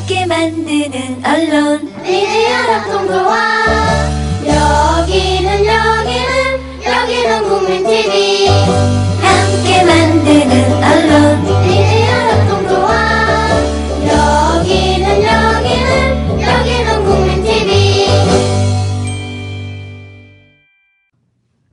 함께 만드는 언론 미디어 합동조합. 여기는 국민TV. 함께 만드는 언론 미디어 합동조합. 여기는 국민TV.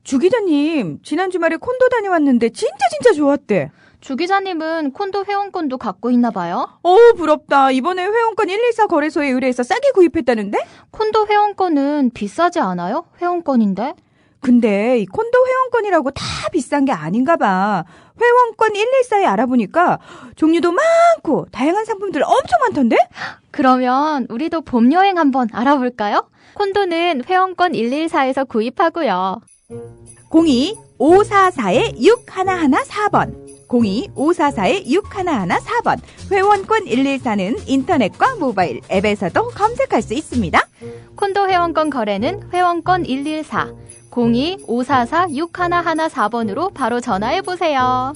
주 기자님, 지난 주말에 콘도 다녀왔는데 진짜 좋았대. 주 기자님은 콘도 회원권도 갖고 있나 봐요? 부럽다. 이번에 회원권 114 거래소에 의뢰해서 싸게 구입했다는데? 콘도 회원권은 비싸지 않아요? 회원권인데? 근데 이 콘도 회원권이라고 다 비싼 게 아닌가 봐. 회원권 114에 알아보니까 종류도 많고 다양한 상품들 엄청 많던데? 그러면 우리도 봄 여행 한번 알아볼까요? 콘도는 회원권 114에서 구입하고요. 02-544-6114번 02-544-6114번 회원권 114는 인터넷과 모바일 앱에서도 검색할 수 있습니다. 콘도 회원권 거래는 회원권 114 02-544-6114번으로 바로 전화해보세요.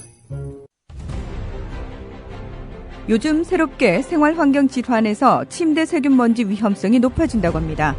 요즘 새롭게 생활환경 질환에서 침대 세균 먼지 위험성이 높아진다고 합니다.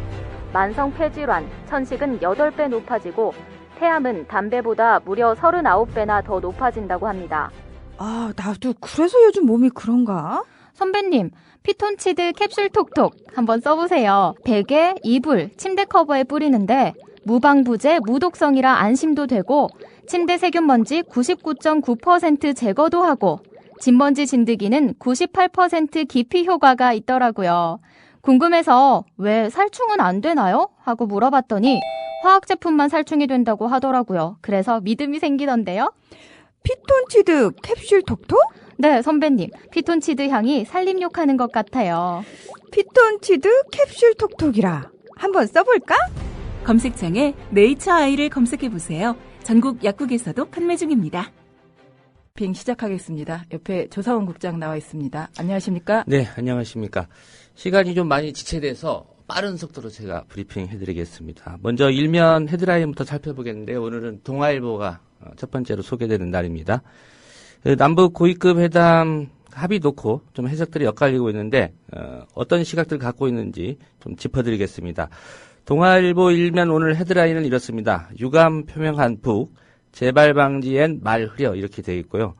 만성 폐질환, 천식은 8배 높아지고 폐암은 담배보다 무려 39배나 더 높아진다고 합니다. 나도 그래서 요즘 몸이 그런가? 선배님, 피톤치드 캡슐 톡톡 한번 써보세요. 베개, 이불, 침대 커버에 뿌리는데 무방부제, 무독성이라 안심도 되고 침대 세균 먼지 99.9% 제거도 하고 진먼지 진드기는 98% 기피 효과가 있더라고요. 궁금해서 왜 살충은 안 되나요? 하고 물어봤더니 화학 제품만 살충이 된다고 하더라고요. 그래서 믿음이 생기던데요. 피톤치드 캡슐 톡톡? 네, 선배님. 피톤치드 향이 살림욕하는 것 같아요. 피톤치드 캡슐 톡톡이라. 한번 써볼까? 검색창에 네이처 아이를 검색해보세요. 전국 약국에서도 판매 중입니다. 브리핑 시작하겠습니다. 옆에 조사원 국장 나와 있습니다. 안녕하십니까? 네, 안녕하십니까. 시간이 좀 많이 지체돼서 빠른 속도로 제가 브리핑 해드리겠습니다. 먼저 일면 헤드라인부터 살펴보겠는데 오늘은 동아일보가 첫 번째로 소개되는 날입니다. 남북 고위급 회담 합의 놓고 좀 해석들이 엇갈리고 있는데 어떤 시각들을 갖고 있는지 좀 짚어드리겠습니다. 동아일보 일면 오늘 헤드라인은 이렇습니다. 유감 표명한 북, 재발 방지엔 말 흐려 이렇게 되어 있고요.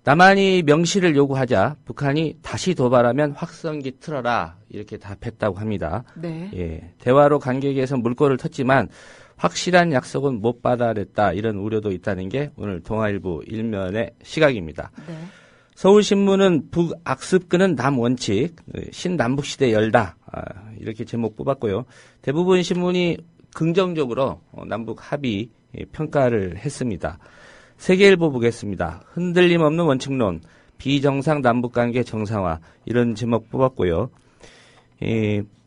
남한이 명시를 요구하자 북한이 다시 도발하면 확성기 틀어라 이렇게 답했다고 합니다. 네. 예, 대화로 관계 개선 물꼬를 텄지만 확실한 약속은 못 받아냈다 이런 우려도 있다는 게 오늘 동아일보 일면의 시각입니다. 네. 서울신문은 북악습근은 남원칙, 신남북시대 열다 이렇게 제목 뽑았고요. 대부분 신문이 긍정적으로 남북 합의 평가를 했습니다. 세계일보 보겠습니다. 흔들림 없는 원칙론, 비정상 남북관계 정상화 이런 제목 뽑았고요.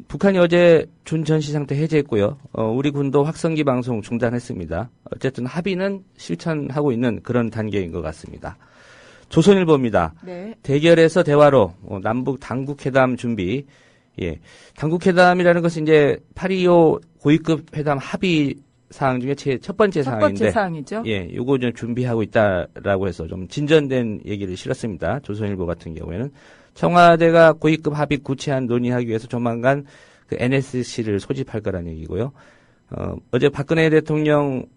북한이 어제 준 전시 상태 해제했고요. 우리 군도 확성기 방송 중단했습니다. 어쨌든 합의는 실천하고 있는 그런 단계인 것 같습니다. 조선일보입니다. 네. 대결에서 대화로 남북 당국회담 준비. 예, 당국회담이라는 것은 이제 8.25 고위급 회담 합의 사항 중에 첫 번째 사항인데, 첫 번째 사항이죠. 예, 요거 좀 준비하고 있다라고 해서 좀 진전된 얘기를 실었습니다. 조선일보 같은 경우에는 청와대가 고위급 합의 구체안 논의하기 위해서 조만간 그 NSC를 소집할 거라는 얘기고요. 어제 박근혜 대통령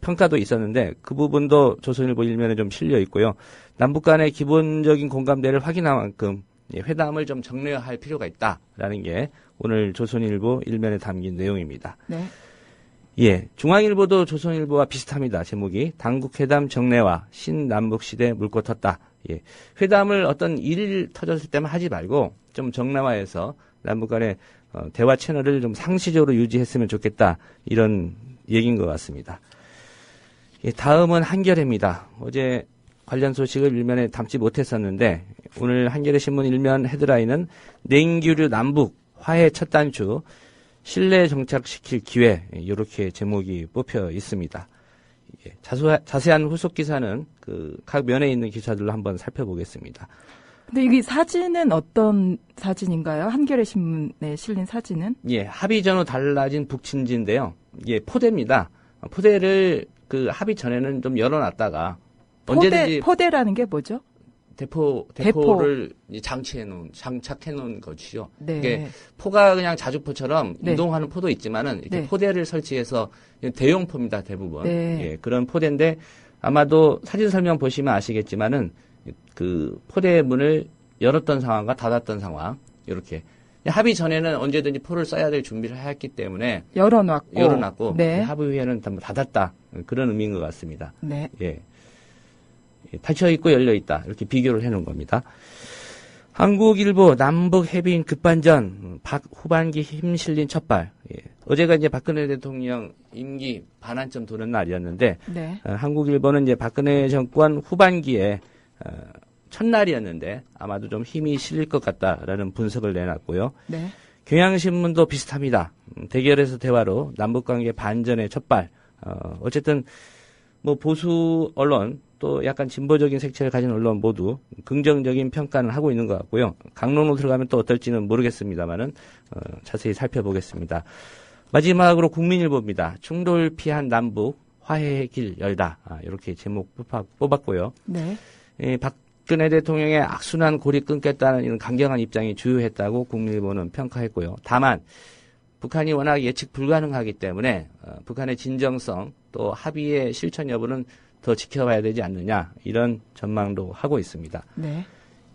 평가도 있었는데 그 부분도 조선일보 일면에 좀 실려 있고요. 남북 간의 기본적인 공감대를 확인한 만큼 회담을 좀 정례화할 필요가 있다라는 게 오늘 조선일보 일면에 담긴 내용입니다. 네. 예, 중앙일보도 조선일보와 비슷합니다. 제목이 당국회담 정례화 신남북시대 물꼬 텄다. 예, 회담을 어떤 일 터졌을 때만 하지 말고 좀 정례화해서 남북 간의 대화 채널을 좀 상시적으로 유지했으면 좋겠다. 이런 얘기인 것 같습니다. 예, 다음은 한겨레입니다. 어제 관련 소식을 일면에 담지 못했었는데 오늘 한겨레 신문 일면 헤드라인은 냉규류 남북 화해 첫 단추 신뢰 정착시킬 기회 이렇게 제목이 뽑혀 있습니다. 예, 자세한 후속 기사는 그 각 면에 있는 기사들로 한번 살펴보겠습니다. 근데 이게 사진은 어떤 사진인가요? 한겨레 신문에 실린 사진은? 예, 합의 전후 달라진 북친지인데요. 예, 포대입니다. 포대를 그 합의 전에는 좀 열어놨다가 언제든지 포대라는 게 뭐죠? 대포를 이제 장착해 놓은 것이죠. 네. 이게 포가 그냥 자주포처럼 네. 이동하는 포도 있지만은 이렇게 네. 포대를 설치해서 대용 포입니다, 대부분. 네. 예, 그런 포대인데 아마도 사진 설명 보시면 아시겠지만은 그 포대 문을 열었던 상황과 닫았던 상황 이렇게 합의 전에는 언제든지 포를 써야 될 준비를 했기 때문에 열어놨고. 네. 합의 후에는 닫았다 그런 의미인 것 같습니다. 네. 예. 닫혀 있고 열려 있다 이렇게 비교를 해놓은 겁니다. 한국일보 남북 해빙 급반전 박 후반기 힘 실린 첫발. 예. 어제가 이제 박근혜 대통령 임기 반환점 도는 날이었는데 네. 한국일보는 이제 박근혜 정권 후반기에 첫날이었는데 아마도 좀 힘이 실릴 것 같다라는 분석을 내놨고요. 네. 경향신문도 비슷합니다. 대결에서 대화로 남북관계 반전의 첫발. 어쨌든 뭐 보수 언론 또 약간 진보적인 색채를 가진 언론 모두 긍정적인 평가는 하고 있는 것 같고요. 강론으로 들어가면 또 어떨지는 모르겠습니다만은 자세히 살펴보겠습니다. 마지막으로 국민일보입니다. 충돌 피한 남북 화해의 길 열다. 이렇게 제목 뽑았고요. 네. 박근혜 대통령의 악순환 고리 끊겠다는 이런 강경한 입장이 주요했다고 국민일보는 평가했고요. 다만 북한이 워낙 예측 불가능하기 때문에 북한의 진정성 또 합의의 실천 여부는 더 지켜봐야 되지 않느냐 이런 전망도 하고 있습니다. 네.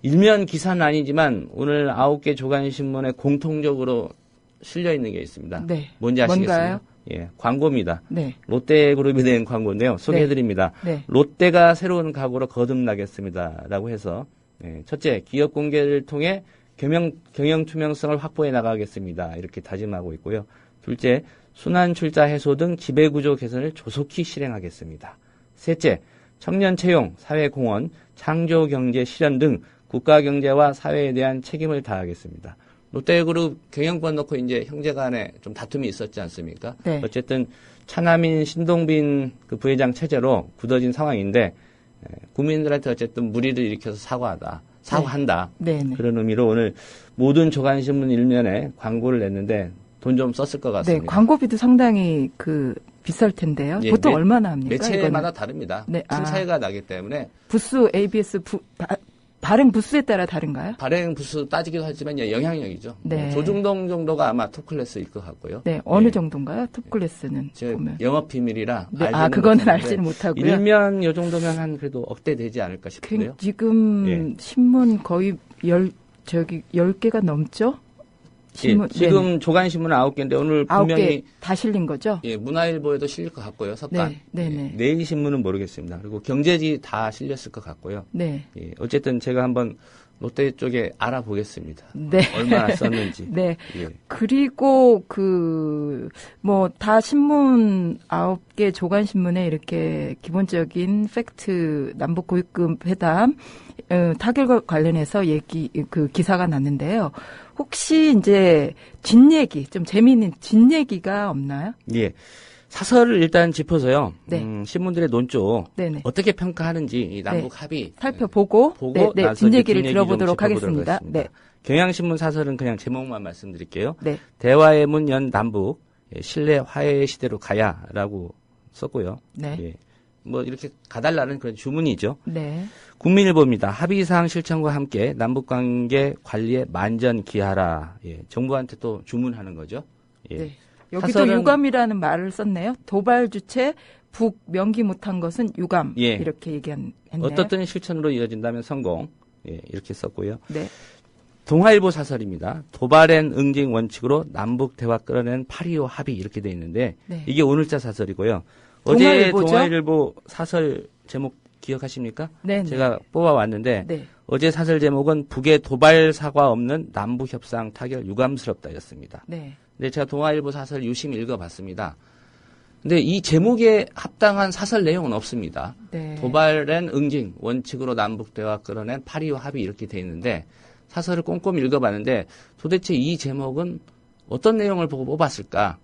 일면 기사는 아니지만 오늘 9개 조간신문에 공통적으로 실려 있는 게 있습니다. 네. 뭔지 아시겠어요? 뭔가요? 예, 광고입니다. 네. 롯데그룹이 낸 광고인데요. 소개해드립니다. 네. 롯데가 새로운 각오로 거듭나겠습니다라고 해서 첫째, 기업 공개를 통해 경영 투명성을 확보해 나가겠습니다. 이렇게 다짐하고 있고요. 둘째, 순환 출자 해소 등 지배구조 개선을 조속히 실행하겠습니다. 셋째, 청년 채용, 사회 공헌, 창조 경제 실현 등 국가 경제와 사회에 대한 책임을 다하겠습니다. 롯데그룹 경영권 놓고 이제 형제간에 좀 다툼이 있었지 않습니까? 네. 어쨌든 차남인 신동빈 그 부회장 체제로 굳어진 상황인데 국민들한테 어쨌든 무리를 일으켜서 사과한다. 네. 네. 그런 의미로 오늘 모든 조간신문 일면에 광고를 냈는데 돈 좀 썼을 것 네. 같습니다. 광고비도 상당히 비쌀 텐데요. 예, 보통 얼마나 합니까? 매체마다 이거는? 다릅니다. 네, 큰 차이가 나기 때문에 부수 ABS 발행 부수에 따라 다른가요? 발행 부수 따지기도 하지만 영향력이죠. 네. 조중동 정도가 아마 톱클래스일 것 같고요. 네. 어느 예. 정도인가요? 톱클래스는 보면. 영업 비밀이라 네. 알지는 그거는 못하는데 알지는 못하고요. 일면 요 정도면 한 그래도 억대 되지 않을까 싶은데요. 지금 예. 신문 거의 10개가 넘죠? 신문 예, 지금 조간신문 9개인데 오늘 9개 분명히 다 실린 거죠? 예, 문화일보에도 실릴 것 같고요. 석간. 네, 네, 네. 예, 내일 신문은 모르겠습니다. 그리고 경제지 다 실렸을 것 같고요. 네. 예, 어쨌든 제가 한번 롯데 쪽에 알아보겠습니다. 네. 얼마나 썼는지. 네. 예. 그리고 다 신문 9개 조간신문에 이렇게 기본적인 팩트 남북 고위급 회담 타결과 관련해서 기사가 났는데요. 혹시 이제 뒷얘기, 좀 재미있는 뒷얘기가 없나요? 예. 사설을 일단 짚어서요. 네. 신문들의 논조 네네. 어떻게 평가하는지 이 남북 합의 살펴보고 네, 나서 뒷얘기를 뒷얘기 들어보도록 좀 하겠습니다. 네. 경향신문 사설은 그냥 제목만 말씀드릴게요. 네. 대화의 문 연 남북 신뢰 화해의 시대로 가야라고 썼고요. 네. 예. 뭐 이렇게 가달라는 그런 주문이죠. 네. 국민일보입니다. 합의사항 실천과 함께 남북관계 관리에 만전기하라. 예. 정부한테 또 주문하는 거죠. 예. 네. 여기도 유감이라는 말을 썼네요. 도발 주체 북 명기 못한 것은 유감. 예. 이렇게 얘기했네요. 어떻든 실천으로 이어진다면 성공. 예. 이렇게 썼고요. 네. 동아일보 사설입니다. 도발엔 응징 원칙으로 남북 대화 끌어낸 8.25 합의 이렇게 돼 있는데 네. 이게 오늘자 사설이고요. 동아일보죠? 어제 동아일보 사설 제목 기억하십니까? 네. 제가 뽑아왔는데 네. 어제 사설 제목은 북의 도발 사과 없는 남북 협상 타결 유감스럽다였습니다. 네. 근데 제가 동아일보 사설 유심히 읽어봤습니다. 근데 이 제목에 합당한 사설 내용은 없습니다. 네. 도발엔 응징 원칙으로 남북 대화 끌어낸 8.25 합의 이렇게 돼 있는데 사설을 꼼꼼히 읽어봤는데 도대체 이 제목은 어떤 내용을 보고 뽑았을까?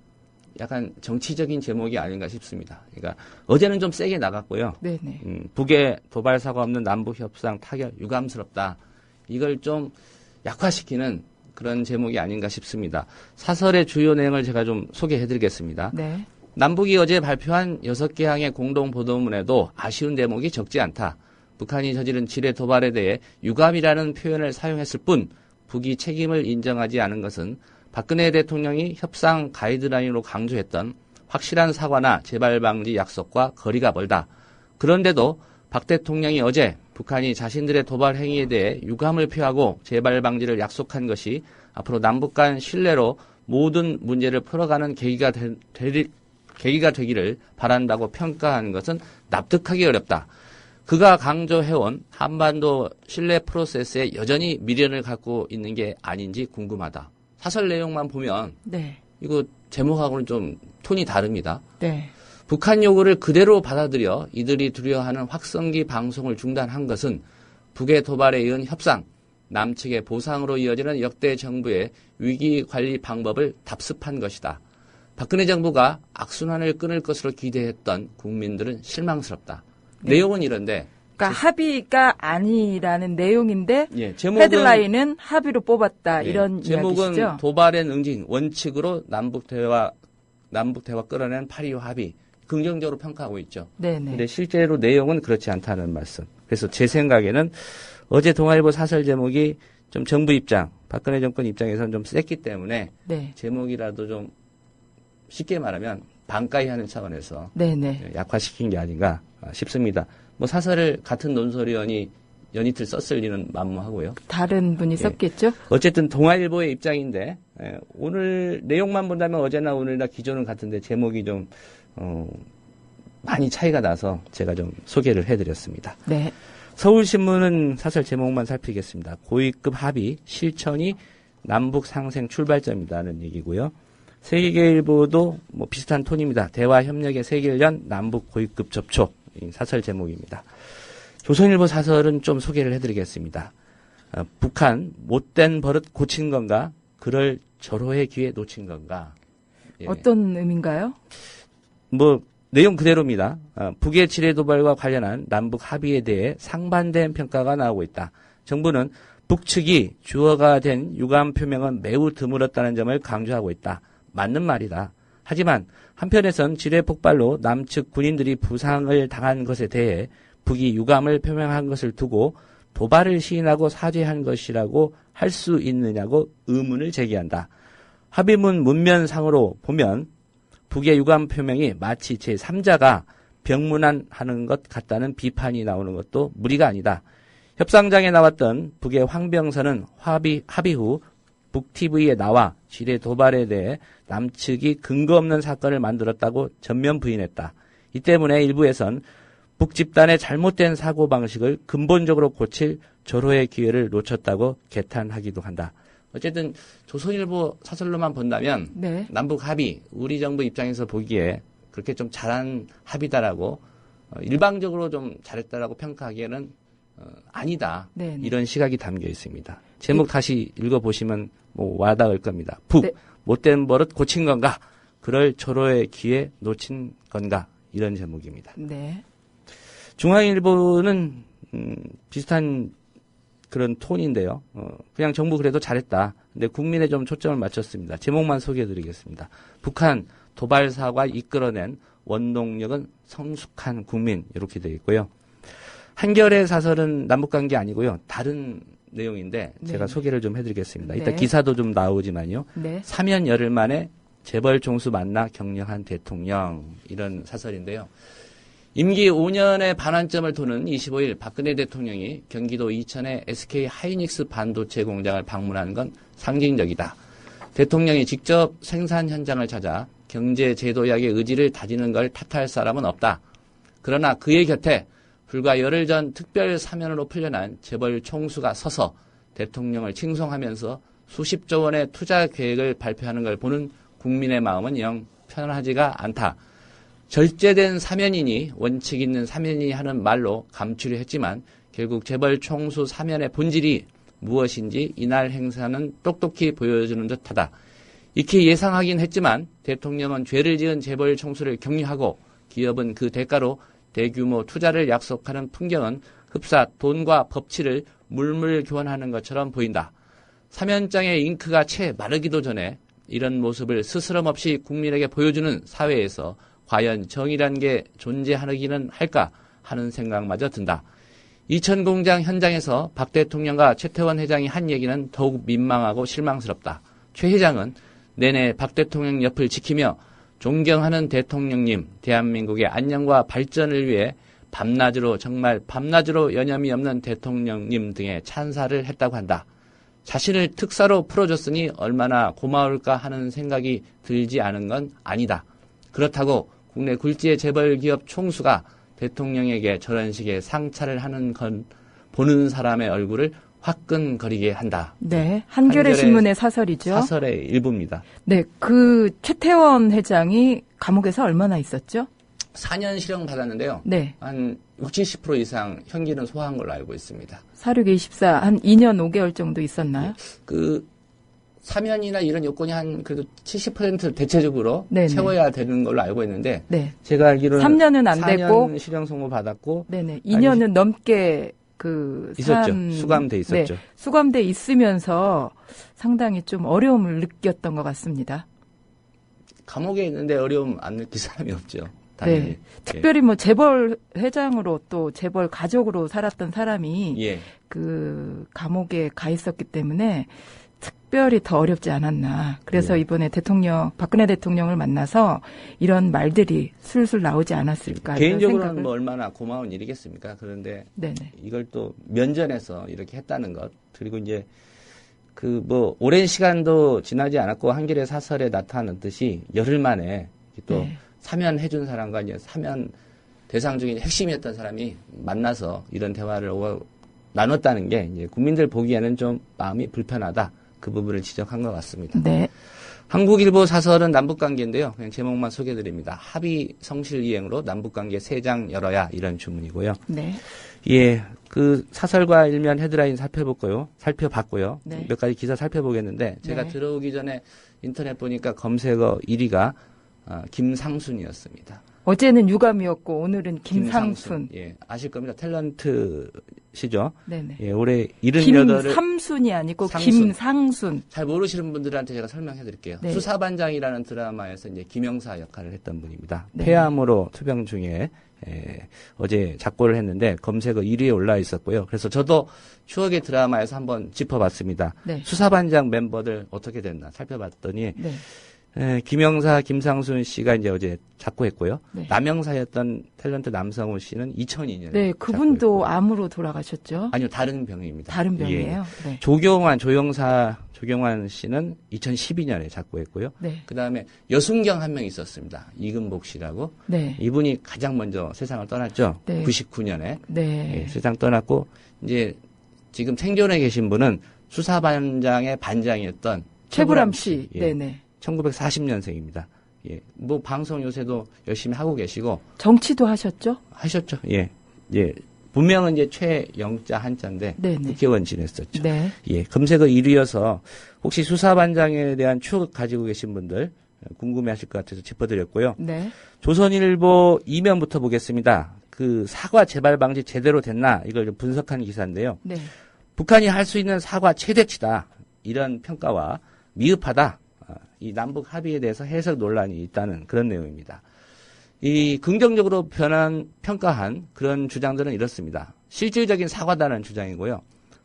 약간 정치적인 제목이 아닌가 싶습니다. 그러니까 어제는 좀 세게 나갔고요. 네네. 북의 도발 사과 없는 남북 협상 타결 유감스럽다. 이걸 좀 약화시키는 그런 제목이 아닌가 싶습니다. 사설의 주요 내용을 제가 좀 소개해드리겠습니다. 네. 남북이 어제 발표한 6개 항의 공동 보도문에도 아쉬운 대목이 적지 않다. 북한이 저지른 지뢰 도발에 대해 유감이라는 표현을 사용했을 뿐 북이 책임을 인정하지 않은 것은 박근혜 대통령이 협상 가이드라인으로 강조했던 확실한 사과나 재발 방지 약속과 거리가 멀다. 그런데도 박 대통령이 어제 북한이 자신들의 도발 행위에 대해 유감을 표하고 재발 방지를 약속한 것이 앞으로 남북 간 신뢰로 모든 문제를 풀어가는 계기가 되기를 바란다고 평가하는 것은 납득하기 어렵다. 그가 강조해온 한반도 신뢰 프로세스에 여전히 미련을 갖고 있는 게 아닌지 궁금하다. 사설 내용만 보면 네. 이거 제목하고는 좀 톤이 다릅니다. 네. 북한 요구를 그대로 받아들여 이들이 두려워하는 확성기 방송을 중단한 것은 북의 도발에 이은 협상, 남측의 보상으로 이어지는 역대 정부의 위기 관리 방법을 답습한 것이다. 박근혜 정부가 악순환을 끊을 것으로 기대했던 국민들은 실망스럽다. 네. 내용은 이런데. 그러니까 합의가 아니라는 내용인데 예, 제목은, 헤드라인은 합의로 뽑았다. 예, 이런 제목은 이야기시죠. 도발엔 응징, 원칙으로 남북 대화 끌어낸 8.25 합의. 긍정적으로 평가하고 있죠. 네네. 근데 실제로 내용은 그렇지 않다는 말씀. 그래서 제 생각에는 어제 동아일보 사설 제목이 좀 정부 입장, 박근혜 정권 입장에서는 좀 셌기 때문에 네. 제목이라도 좀 쉽게 말하면 반가이 하는 차원에서 네네. 약화시킨 게 아닌가 싶습니다. 뭐 사설을 같은 논설위원이 연이틀 썼을 리는 만무하고요. 다른 분이 썼겠죠? 어쨌든 동아일보의 입장인데 오늘 내용만 본다면 어제나 오늘이나 기조는 같은데 제목이 좀 많이 차이가 나서 제가 좀 소개를 해드렸습니다. 네. 서울신문은 사설 제목만 살피겠습니다. 고위급 합의 실천이 남북 상생 출발점이다는 얘기고요. 세계일보도 뭐 비슷한 톤입니다. 대화 협력의 세계일년 남북 고위급 접촉 사설 제목입니다. 조선일보 사설은 좀 소개를 해드리겠습니다. 북한 못된 버릇 고친 건가? 그럴 절호의 기회 놓친 건가? 예. 어떤 의미인가요? 뭐 내용 그대로입니다. 북의 지뢰 도발과 관련한 남북 합의에 대해 상반된 평가가 나오고 있다. 정부는 북측이 주어가 된 유감 표명은 매우 드물었다는 점을 강조하고 있다. 맞는 말이다. 하지만 한편에선 지뢰 폭발로 남측 군인들이 부상을 당한 것에 대해 북이 유감을 표명한 것을 두고 도발을 시인하고 사죄한 것이라고 할 수 있느냐고 의문을 제기한다. 합의문 문면상으로 보면 북의 유감 표명이 마치 제3자가 병문안하는 것 같다는 비판이 나오는 것도 무리가 아니다. 협상장에 나왔던 북의 황병선은 합의 후 북TV에 나와 지뢰 도발에 대해 남측이 근거 없는 사건을 만들었다고 전면 부인했다. 이 때문에 일부에선 북집단의 잘못된 사고방식을 근본적으로 고칠 절호의 기회를 놓쳤다고 개탄하기도 한다. 어쨌든 조선일보 사설로만 본다면 네. 남북 합의, 우리 정부 입장에서 보기에 그렇게 좀 잘한 합의다라고 일방적으로 좀 잘했다라고 평가하기에는 아니다. 네네. 이런 시각이 담겨 있습니다. 제목 다시 읽어보시면 뭐 와닿을 겁니다. 북, 네. 못된 버릇 고친 건가? 그럴 절호의 기회 놓친 건가? 이런 제목입니다. 네. 중앙일보는 비슷한 그런 톤인데요. 그냥 정부 그래도 잘했다. 근데 국민에 좀 초점을 맞췄습니다. 제목만 소개해드리겠습니다. 북한 도발 사과 이끌어낸 원동력은 성숙한 국민 이렇게 되어 있고요. 한겨레 사설은 남북관계 아니고요. 다른 내용인데 제가 네. 소개를 좀 해드리겠습니다. 이따 네. 기사도 좀 나오지만요. 네. 사면 열흘 만에 재벌 총수 만나 격려한 대통령 이런 사설인데요. 임기 5년의 반환점을 도는 25일 박근혜 대통령이 경기도 이천의 SK 하이닉스 반도체 공장을 방문한 건 상징적이다. 대통령이 직접 생산 현장을 찾아 경제 제도약의 의지를 다지는 걸 탓할 사람은 없다. 그러나 그의 곁에 불과 열흘 전 특별 사면으로 풀려난 재벌 총수가 서서 대통령을 칭송하면서 수십조 원의 투자 계획을 발표하는 걸 보는 국민의 마음은 영 편하지가 않다. 절제된 사면이니 원칙 있는 사면이 하는 말로 감추려 했지만 결국 재벌 총수 사면의 본질이 무엇인지 이날 행사는 똑똑히 보여주는 듯하다. 익히 예상하긴 했지만 대통령은 죄를 지은 재벌 총수를 격려하고 기업은 그 대가로 대규모 투자를 약속하는 풍경은 흡사 돈과 법치를 물물 교환하는 것처럼 보인다. 사면장의 잉크가 채 마르기도 전에 이런 모습을 스스럼 없이 국민에게 보여주는 사회에서 과연 정의란 게 존재하기는 할까 하는 생각마저 든다. 이천공장 현장에서 박 대통령과 최태원 회장이 한 얘기는 더욱 민망하고 실망스럽다. 최 회장은 내내 박 대통령 옆을 지키며 존경하는 대통령님, 대한민국의 안녕과 발전을 위해 밤낮으로 정말 밤낮으로 여념이 없는 대통령님 등의 찬사를 했다고 한다. 자신을 특사로 풀어줬으니 얼마나 고마울까 하는 생각이 들지 않은 건 아니다. 그렇다고 국내 굴지의 재벌 기업 총수가 대통령에게 저런 식의 상차를 하는 건 보는 사람의 얼굴을 화끈거리게 한다. 네, 한겨레 신문의 사설이죠. 사설의 일부입니다. 네, 그 최태원 회장이 감옥에서 얼마나 있었죠? 4년 실형 받았는데요. 네. 한 60, 70% 이상 형기는 소화한 걸로 알고 있습니다. 사륙 24, 한 2년 5개월 정도 있었나요? 그 사면이나 이런 요건이 한 그래도 70% 대체적으로 네네. 채워야 되는 걸로 알고 있는데 네. 제가 알기로는 3년은 안 4년 됐고 실형 선고 받았고 네네. 2년은 넘게 있었죠. 수감돼 있었죠. 네, 수감돼 있으면서 상당히 좀 어려움을 느꼈던 것 같습니다. 감옥에 있는데 어려움 안 느낄 사람이 없죠. 당연히. 네. 특별히 뭐 재벌 회장으로 또 재벌 가족으로 살았던 사람이 예. 그 감옥에 가 있었기 때문에 특별히 더 어렵지 않았나. 그래서 예. 이번에 박근혜 대통령을 만나서 이런 말들이 술술 나오지 않았을까. 개인적으로는 이런 생각을. 뭐 얼마나 고마운 일이겠습니까? 그런데 네네. 이걸 또 면전에서 이렇게 했다는 것 그리고 이제 그 뭐 오랜 시간도 지나지 않았고 한겨레 사설에 나타났듯이 열흘 만에 또 네. 사면해준 사람과 이제 사면 대상 중인 핵심이었던 사람이 만나서 이런 대화를 나눴다는 게 이제 국민들 보기에는 좀 마음이 불편하다. 그 부분을 지적한 것 같습니다. 네. 한국일보 사설은 남북관계인데요. 그냥 제목만 소개드립니다. 합의 성실 이행으로 남북관계 새 장 열어야 이런 주문이고요. 네. 예, 그 사설과 일면 헤드라인 살펴봤고요. 네. 몇 가지 기사 살펴보겠는데 제가 네. 들어오기 전에 인터넷 보니까 검색어 1위가 김상순이었습니다. 어제는 유감이었고 오늘은 김상순. 예, 아실 겁니다. 탤런트시죠. 네네. 예, 올해 78을 김삼순이 아니고 상순. 김상순. 잘 모르시는 분들한테 제가 설명해 드릴게요. 네. 수사반장이라는 드라마에서 이제 김영사 역할을 했던 분입니다. 네. 폐암으로 투병 중에 어제 작고를 했는데 검색어 1위에 올라 있었고요. 그래서 저도 추억의 드라마에서 한번 짚어봤습니다. 네. 수사반장 멤버들 어떻게 됐나 살펴봤더니 네. 김영사, 김상순 씨가 이제 어제 작고했고요. 네. 남영사였던 탤런트 남성호 씨는 2002년에 네, 그분도 암으로 돌아가셨죠. 아니요, 다른 병입니다. 다른 병이에요. 예. 네. 조경환 씨는 2012년에 작고했고요. 네. 그 다음에 여순경 한 명 있었습니다. 이금복 씨라고. 네. 이분이 가장 먼저 세상을 떠났죠. 네. 99년에. 네. 세상 떠났고, 이제 지금 생존해 계신 분은 수사반장의 반장이었던 최불암 씨. 예. 네네. 1940년생입니다. 예. 뭐 방송 요새도 열심히 하고 계시고. 정치도 하셨죠? 하셨죠. 예. 예. 본명은 이제 최영자 한자인데 네네. 국회의원 지냈었죠. 네. 예, 검색어 1위여서 혹시 수사반장에 대한 추억 가지고 계신 분들 궁금해하실 것 같아서 짚어드렸고요. 네. 조선일보 2면부터 보겠습니다. 그 사과 재발 방지 제대로 됐나 이걸 좀 분석한 기사인데요. 네. 북한이 할 수 있는 사과 최대치다 이런 평가와 미흡하다 이 남북 합의에 대해서 해석 논란이 있다는 그런 내용입니다. 이 긍정적으로 평가한 그런 주장들은 이렇습니다. 실질적인 사과다는 주장이고요.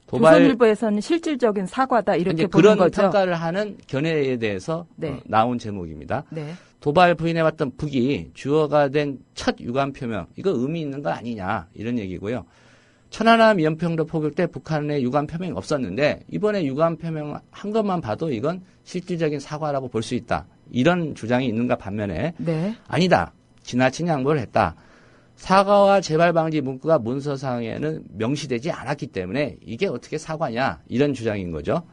조선일보에서는 실질적인 사과다 이렇게 이제 보는 그런 거죠. 평가를 하는 견해에 대해서 네. 나온 제목입니다. 네. 도발 부인해왔던 북이 주어가 된 첫 유감 표명 이거 의미 있는 거 아니냐 이런 얘기고요. 천안함 연평도 포격 때 북한의 유감 표명이 없었는데 이번에 유감 표명 한 것만 봐도 이건 실질적인 사과라고 볼 수 있다. 이런 주장이 있는가 반면에 네. 아니다. 지나친 양보를 했다. 사과와 재발 방지 문구가 문서상에는 명시되지 않았기 때문에 이게 어떻게 사과냐 이런 주장인 거죠.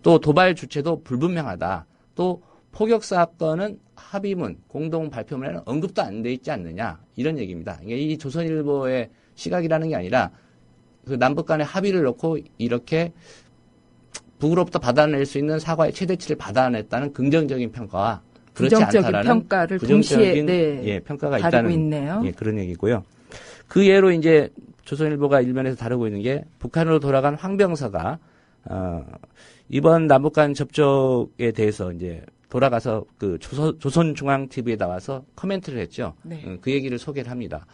또 도발 주체도 불분명하다. 또 포격 사건은 합의문, 공동 발표문에는 언급도 안 돼 있지 않느냐 이런 얘기입니다. 이 조선일보의 시각이라는 게 아니라 그 남북 간의 합의를 놓고 이렇게 북으로부터 받아낼 수 있는 사과의 최대치를 받아냈다는 긍정적인 평가와 그렇지 부정적인 않다라는 평가를 동시에 부정적인 네, 평가가 다루고 있다는 있네요. 예, 그런 얘기고요. 그 예로 이제 조선일보가 일면에서 다루고 있는 게 북한으로 돌아간 황병서가 이번 남북간 접촉에 대해서 이제 돌아가서 그 조선중앙TV에 나와서 코멘트를 했죠. 네. 그 얘기를 소개를 합니다.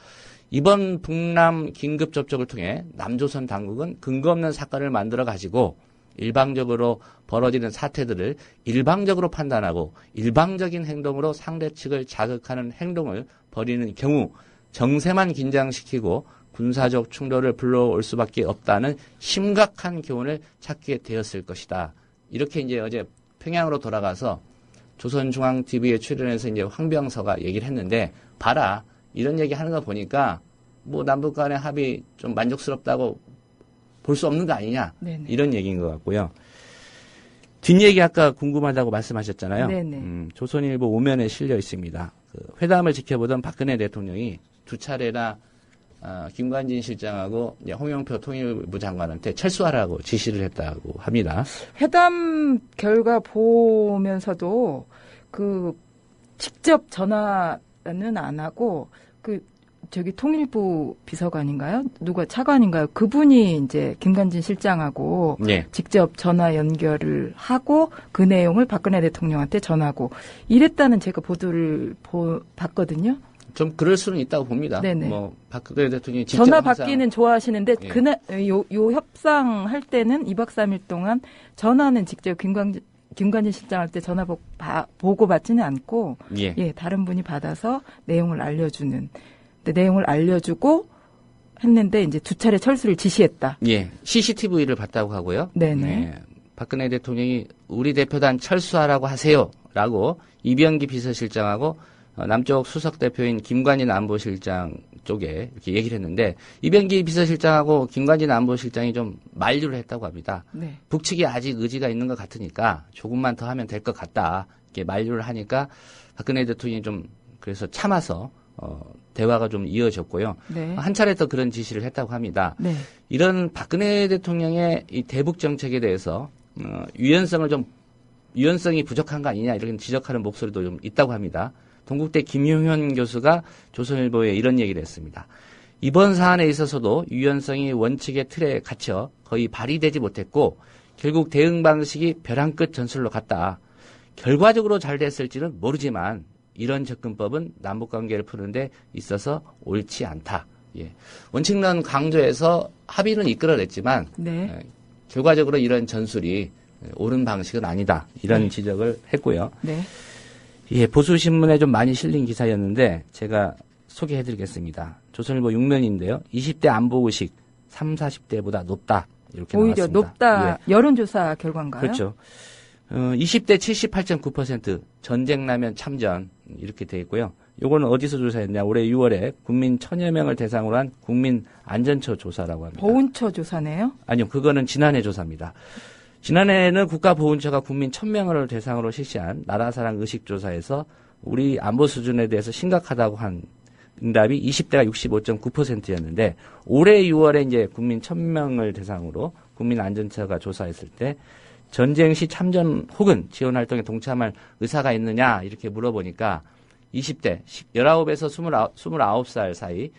이번 북남 긴급 접촉을 통해 남조선 당국은 근거 없는 사건을 만들어 가지고 일방적으로 벌어지는 사태들을 일방적으로 판단하고 일방적인 행동으로 상대 측을 자극하는 행동을 벌이는 경우 정세만 긴장시키고 군사적 충돌을 불러올 수밖에 없다는 심각한 교훈을 찾게 되었을 것이다. 이렇게 이제 어제 평양으로 돌아가서 조선중앙TV에 출연해서 이제 황병서가 얘기를 했는데, 봐라, 이런 얘기 하는 거 보니까 뭐 남북 간의 합의 좀 만족스럽다고 볼 수 없는 거 아니냐. 네네. 이런 얘기인 것 같고요. 뒷얘기 아까 궁금하다고 말씀하셨잖아요. 네네. 조선일보 5면에 실려 있습니다. 그 회담을 지켜보던 박근혜 대통령이 두 차례나 김관진 실장하고 이제 홍영표 통일부 장관한테 철수하라고 지시를 했다고 합니다. 회담 결과 보면서도 그 직접 전화는 안 하고 저기 통일부 비서관인가요? 누가 차관인가요? 그분이 이제 김관진 실장하고 네. 직접 전화 연결을 하고 그 내용을 박근혜 대통령한테 전하고 이랬다는 제가 보도를 봤거든요. 좀 그럴 수는 있다고 봅니다. 네네. 뭐 박근혜 대통령이 직접 전화 항상 받기는 좋아하시는데 예. 그날 요 협상할 때는 2박 3일 동안 전화는 직접 김관진 실장한테 전화 보고 받지는 않고 예. 예, 다른 분이 받아서 내용을 알려주는. 근데 내용을 알려주고 했는데 이제 두 차례 철수를 지시했다. 예, CCTV를 봤다고 하고요. 네네. 네, 박근혜 대통령이 우리 대표단 철수하라고 하세요라고 이병기 비서실장하고 남쪽 수석 대표인 김관진 안보실장 쪽에 이렇게 얘기를 했는데, 이병기 비서실장하고 김관진 안보실장이 좀 만류를 했다고 합니다. 네. 북측이 아직 의지가 있는 것 같으니까 조금만 더 하면 될 것 같다. 이렇게 만류를 하니까 박근혜 대통령이 좀 그래서 참아서 대화가 좀 이어졌고요. 네. 한 차례 더 그런 지시를 했다고 합니다. 네. 이런 박근혜 대통령의 이 대북 정책에 대해서 유연성이 부족한 거 아니냐 이렇게 지적하는 목소리도 좀 있다고 합니다. 동국대 김용현 교수가 조선일보에 이런 얘기를 했습니다. 이번 사안에 있어서도 유연성이 원칙의 틀에 갇혀 거의 발휘되지 못했고 결국 대응 방식이 벼랑 끝 전술로 갔다. 결과적으로 잘 됐을지는 모르지만 이런 접근법은 남북관계를 푸는데 있어서 옳지 않다. 예. 원칙론 강조해서 합의는 이끌어냈지만 네. 결과적으로 이런 전술이 옳은 방식은 아니다. 이런 지적을 했고요. 네. 예, 보수신문에 좀 많이 실린 기사였는데 제가 소개해드리겠습니다. 조선일보 6면인데요. 20대 안보의식 30, 40대보다 높다. 이렇게 오히려 나왔습니다. 높다. 예. 여론조사 결과인가요? 그렇죠. 20대 78.9% 전쟁 나면 참전 이렇게 돼 있고요. 요거는 어디서 조사했냐? 올해 6월에 국민 1000여 명을 대상으로 한 국민 안전처 조사라고 합니다. 보훈처 조사네요. 아니요, 그거는 지난해 조사입니다. 지난해에는 국가보훈처가 국민 1000명을 대상으로 실시한 나라사랑 의식조사에서 우리 안보 수준에 대해서 심각하다고 한 응답이 20대가 65.9%였는데 올해 6월에 이제 국민 1000명을 대상으로 국민 안전처가 조사했을 때 전쟁 시 참전 혹은 지원 활동에 동참할 의사가 있느냐 이렇게 물어보니까 20대 19에서 29살 사이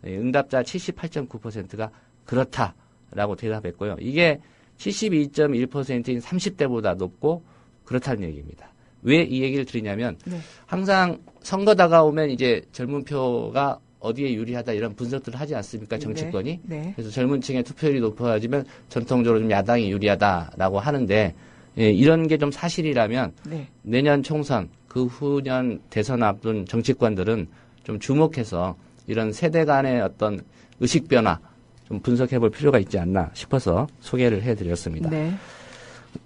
응답자 78.9%가 그렇다라고 대답했고요. 이게 72.1%인 30대보다 높고 그렇다는 얘기입니다. 왜 이 얘기를 드리냐면 네. 항상 선거 다가오면 이제 젊은 표가 어디에 유리하다 이런 분석들을 하지 않습니까? 정치권이. 네. 그래서 젊은 층의 투표율이 높아지면 전통적으로 좀 야당이 유리하다라고 하는데 예, 이런 게 좀 사실이라면 네. 내년 총선 그 후년 대선 앞둔 정치권들은 좀 주목해서 이런 세대 간의 어떤 의식 변화 좀 분석해 볼 필요가 있지 않나 싶어서 소개를 해드렸습니다. 네.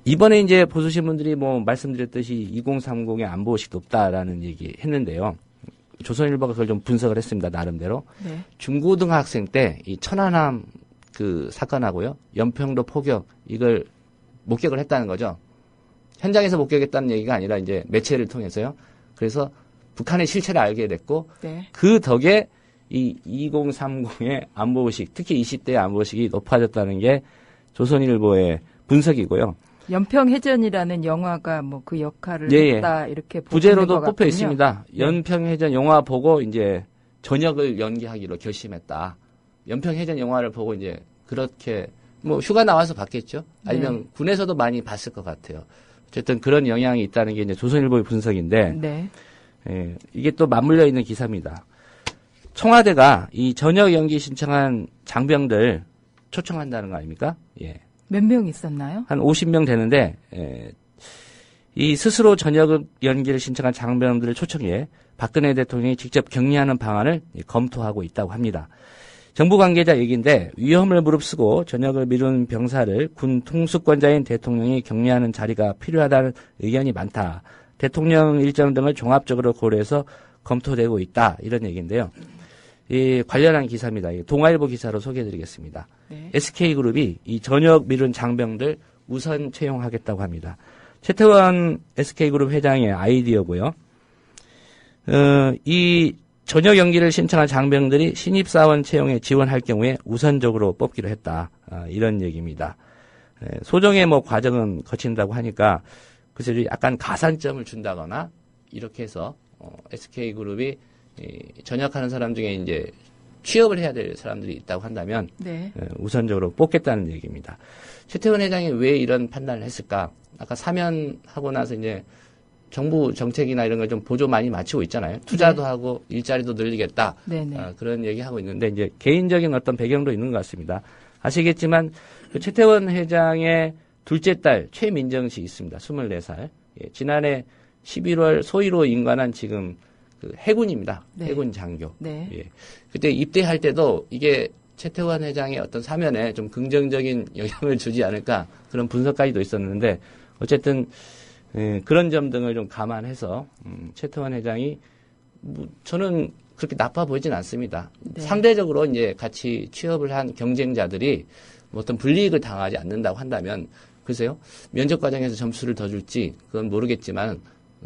이번에 이제 보수신문들이 뭐 말씀드렸듯이 2030의 안보의식 높다라는 얘기 했는데요. 조선일보가 그걸 좀 분석을 했습니다. 나름대로. 네. 중고등학생 때 이 천안함 그 사건하고요. 연평도 포격 이걸 목격을 했다는 거죠. 현장에서 목격했다는 얘기가 아니라 이제 매체를 통해서요. 그래서 북한의 실체를 알게 됐고 네. 그 덕에 이 2030의 안보의식, 특히 20대의 안보의식이 높아졌다는 게 조선일보의 분석이고요. 연평해전이라는 영화가 뭐 그 역할을 예, 예. 했다 이렇게 부제로도 보는 것 뽑혀 같군요. 있습니다. 네. 연평해전 영화 보고 이제 전역을 연기하기로 결심했다. 연평해전 영화를 보고 이제 그렇게 뭐 휴가 나와서 봤겠죠. 아니면 군에서도 많이 봤을 것 같아요. 어쨌든 그런 영향이 있다는 게 이제 조선일보의 분석인데 네. 예, 이게 또 맞물려 있는 기사입니다. 청와대가 이 전역 연기 신청한 장병들 초청한다는 거 아닙니까? 예. 몇 명 있었나요? 한 50명 되는데, 이 스스로 전역 연기를 신청한 장병들을 초청해 박근혜 대통령이 직접 격리하는 방안을 검토하고 있다고 합니다. 정부 관계자 얘기인데 위험을 무릅쓰고 전역을 미룬 병사를 군 통수권자인 대통령이 격리하는 자리가 필요하다는 의견이 많다. 대통령 일정 등을 종합적으로 고려해서 검토되고 있다. 이런 얘기인데요. 이 관련한 기사입니다. 동아일보 기사로 소개해드리겠습니다. 네. SK그룹이 이 전역 미룬 장병들 우선 채용하겠다고 합니다. 최태원 SK그룹 회장의 아이디어고요. 이 전역 연기를 신청한 장병들이 신입사원 채용에 지원할 경우에 우선적으로 뽑기로 했다. 이런 얘기입니다. 소정의 뭐 과정은 거친다고 하니까 그래서 약간 가산점을 준다거나 이렇게 해서 SK그룹이 전역하는 사람 중에 이제 취업을 해야 될 사람들이 있다고 한다면 네. 우선적으로 뽑겠다는 얘기입니다. 최태원 회장이 왜 이런 판단을 했을까? 아까 사면하고 나서 이제 정부 정책이나 이런 걸 좀 보조 많이 맞추고 있잖아요. 투자도 네. 하고 일자리도 늘리겠다. 네네. 그런 얘기하고 있는데 이제 개인적인 어떤 배경도 있는 것 같습니다. 아시겠지만 그 최태원 회장의 둘째 딸 최민정 씨 있습니다. 24살. 예, 지난해 11월 소위로 임관한 지금 그 해군입니다. 네. 해군 장교. 네. 예. 그때 입대할 때도 이게 최태원 회장의 어떤 사면에 좀 긍정적인 영향을 주지 않을까 그런 분석까지도 있었는데 어쨌든 그런 점 등을 좀 감안해서 최태원 회장이 저는 그렇게 나빠 보이진 않습니다. 네. 상대적으로 이제 같이 취업을 한 경쟁자들이 뭐 어떤 불이익을 당하지 않는다고 한다면 글쎄요 면접 과정에서 점수를 더 줄지 그건 모르겠지만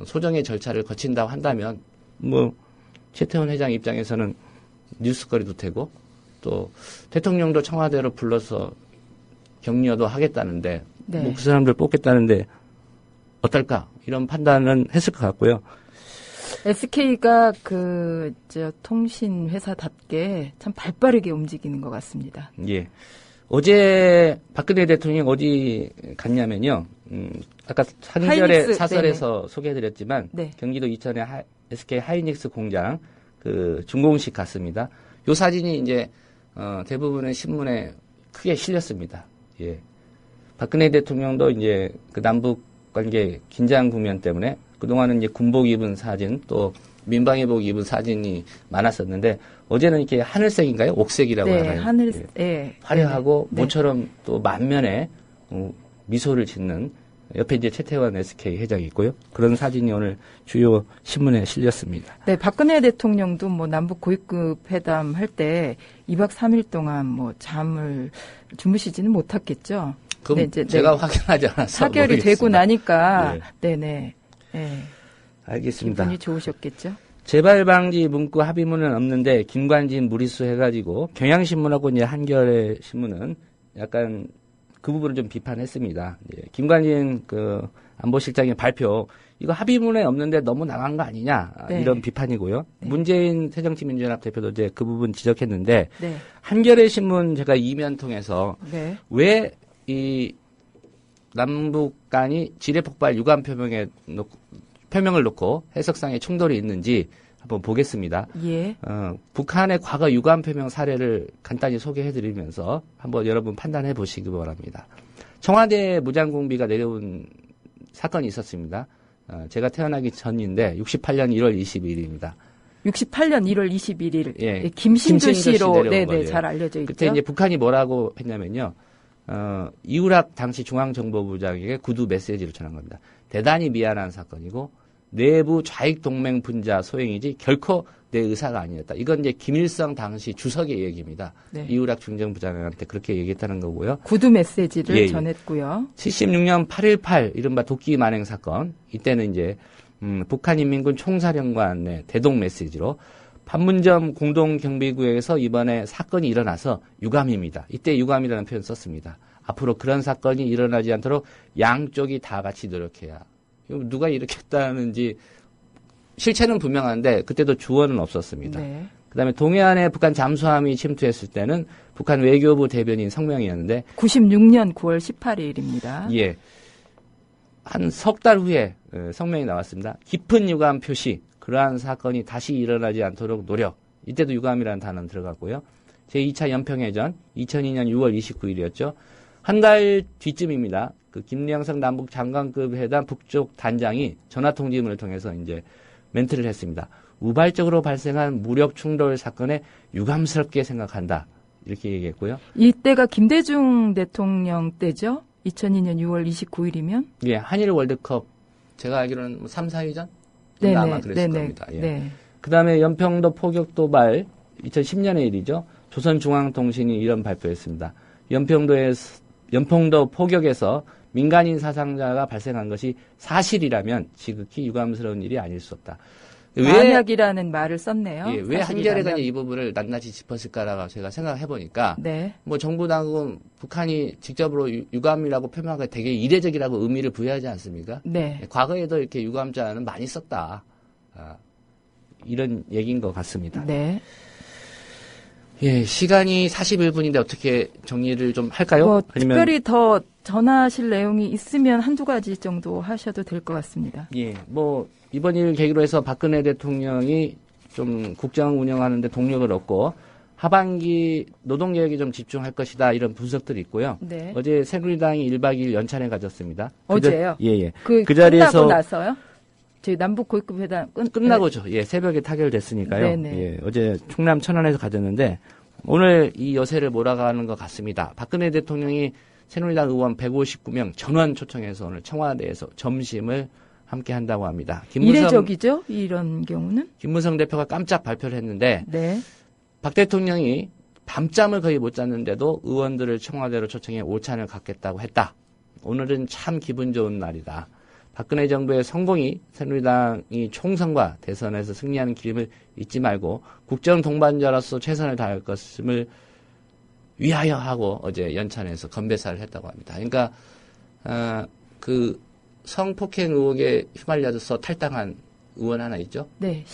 소정의 절차를 거친다고 한다면 뭐 최태원 회장 입장에서는 뉴스거리도 되고 또 대통령도 청와대로 불러서 격려도 하겠다는데 네. 뭐 그 사람들 뽑겠다는데 어떨까 이런 판단은 했을 것 같고요. SK가 통신 회사답게 참 발빠르게 움직이는 것 같습니다. 예. 어제 박근혜 대통령이 어디 갔냐면요. 아까 한결의 하이닉스, 사설에서 소개해드렸지만 네. 경기도 이천의 SK 하이닉스 공장 그 준공식 갔습니다. 요 사진이 이제 대부분의 신문에 크게 실렸습니다. 예. 박근혜 대통령도 이제 그 남북 관계 긴장 국면 때문에 그동안은 이제 군복 입은 사진 또 민방위복 입은 사진이 많았었는데 어제는 이렇게 하늘색인가요? 옥색이라고 네, 하나요? 하늘, 예. 예. 화려하고 네. 모처럼 또 만면에 미소를 짓는 옆에 이제 최태원 SK 회장이 있고요. 그런 사진이 오늘 주요 신문에 실렸습니다. 네, 박근혜 대통령도 뭐 남북 고위급 회담 할 때 2박 3일 동안 뭐 잠을 주무시지는 못했겠죠. 그럼 네, 이제 제가 확인하지 않아서 사결이 모르겠습니다. 되고 나니까 네. 네네. 네. 알겠습니다. 기분이 좋으셨겠죠. 재발 방지 문구 합의문은 없는데 김관진 무리수 해가지고 경향신문하고 이제 한겨레 신문은 약간 그 부분을 좀 비판했습니다. 예, 김관진 그 안보실장의 발표 이거 합의문에 없는데 너무 나간 거 아니냐 네. 이런 비판이고요. 네. 문재인 새정치민주연합 대표도 이제 그 부분 지적했는데 네. 한겨레 신문 제가 이면 통해서 네. 왜 이 남북 간이 지뢰 폭발 유감 표명을 놓고 해석상의 충돌이 있는지 한번 보겠습니다. 예. 북한의 과거 유감 표명 사례를 간단히 소개해드리면서 한번 여러분 판단해 보시기 바랍니다. 청와대 무장공비가 내려온 사건이 있었습니다. 제가 태어나기 전인데 68년 1월 22일입니다. 68년 1월 21일. 예. 김신조 씨 씨로 내려온 네네 거예요. 잘 알려져 있죠. 그때 이제 북한이 뭐라고 했냐면요. 이우락 당시 중앙정보부장에게 구두 메시지를 전한 겁니다. 대단히 미안한 사건이고 내부 좌익 동맹 분자 소행이지 결코 내 의사가 아니었다. 이건 이제 김일성 당시 주석의 얘기입니다. 네. 이우락 중정부장한테 그렇게 얘기했다는 거고요. 구두 메시지를 예, 예. 전했고요. 76년 8.18 이른바 도끼 만행 사건 이때는 이제 북한인민군 총사령관의 대동 메시지로 판문점 공동경비구역에서 이번에 사건이 일어나서 유감입니다. 이때 유감이라는 표현 썼습니다. 앞으로 그런 사건이 일어나지 않도록 양쪽이 다 같이 노력해야. 누가 이렇게 했다는지 실체는 분명한데 그때도 주어는 없었습니다. 네. 그다음에 동해안에 북한 잠수함이 침투했을 때는 북한 외교부 대변인 성명이었는데 96년 9월 18일입니다. 예. 한 석 달 후에 성명이 나왔습니다. 깊은 유감 표시, 그러한 사건이 다시 일어나지 않도록 노력, 이때도 유감이라는 단어는 들어갔고요. 제2차 연평해전 2002년 6월 29일이었죠. 한 달 뒤쯤입니다. 그 김영석 남북 장관급 회담 북쪽 단장이 전화 통지문을 통해서 이제 멘트를 했습니다. 우발적으로 발생한 무력 충돌 사건에 유감스럽게 생각한다. 이렇게 얘기했고요. 이때가 김대중 대통령 때죠? 2002년 6월 29일이면? 예, 한일 월드컵 제가 알기로는 3, 4일 전? 아마 그랬을 겁니다. 예. 네. 그다음에 연평도 포격 도발 2010년의 일이죠. 조선중앙통신이 이런 발표했습니다. 연평도 포격에서 민간인 사상자가 발생한 것이 사실이라면 지극히 유감스러운 일이 아닐 수 없다. 만약이라는 말을 썼네요. 예, 왜 한겨레가 이 부분을 낱낱이 짚었을까라고 제가 생각해 보니까 네. 뭐 정부 당국은 북한이 직접으로 유감이라고 표명하기가 되게 이례적이라고 의미를 부여하지 않습니까? 네. 과거에도 이렇게 유감자는 많이 썼다. 이런 얘기인 것 같습니다. 네. 예, 시간이 41분인데 어떻게 정리를 좀 할까요? 뭐 아니면 특별히 더 전하실 내용이 있으면 한두 가지 정도 하셔도 될 것 같습니다. 예, 뭐 이번 일 계기로 해서 박근혜 대통령이 좀 국정 운영하는데 동력을 얻고 하반기 노동개혁에 좀 집중할 것이다 이런 분석들이 있고요. 네. 어제 새누리당이 1박 2일 연찬회 가졌습니다. 어제요? 예. 그 자리에서 끝나고 나서요? 저희 남북 고위급 회담 끝나고죠. 예, 새벽에 타결됐으니까요. 네네. 예, 어제 충남 천안에서 가졌는데 오늘 이 여세를 몰아가는 것 같습니다. 박근혜 대통령이 새누리당 의원 159명 전원 초청해서 오늘 청와대에서 점심을 함께 한다고 합니다. 이례적이죠? 이런 경우는? 김무성 대표가 깜짝 발표를 했는데 네. 박 대통령이 밤잠을 거의 못 잤는데도 의원들을 청와대로 초청해 오찬을 갖겠다고 했다. 오늘은 참 기분 좋은 날이다. 박근혜 정부의 성공이 새누리당이 총선과 대선에서 승리하는 길임을 잊지 말고 국정 동반자로서 최선을 다할 것임을 위하여 하고 어제 연찬에서 건배사를 했다고 합니다. 그러니까 그 성폭행 의혹에 휘말려서 탈당한 의원 하나 있죠? 네.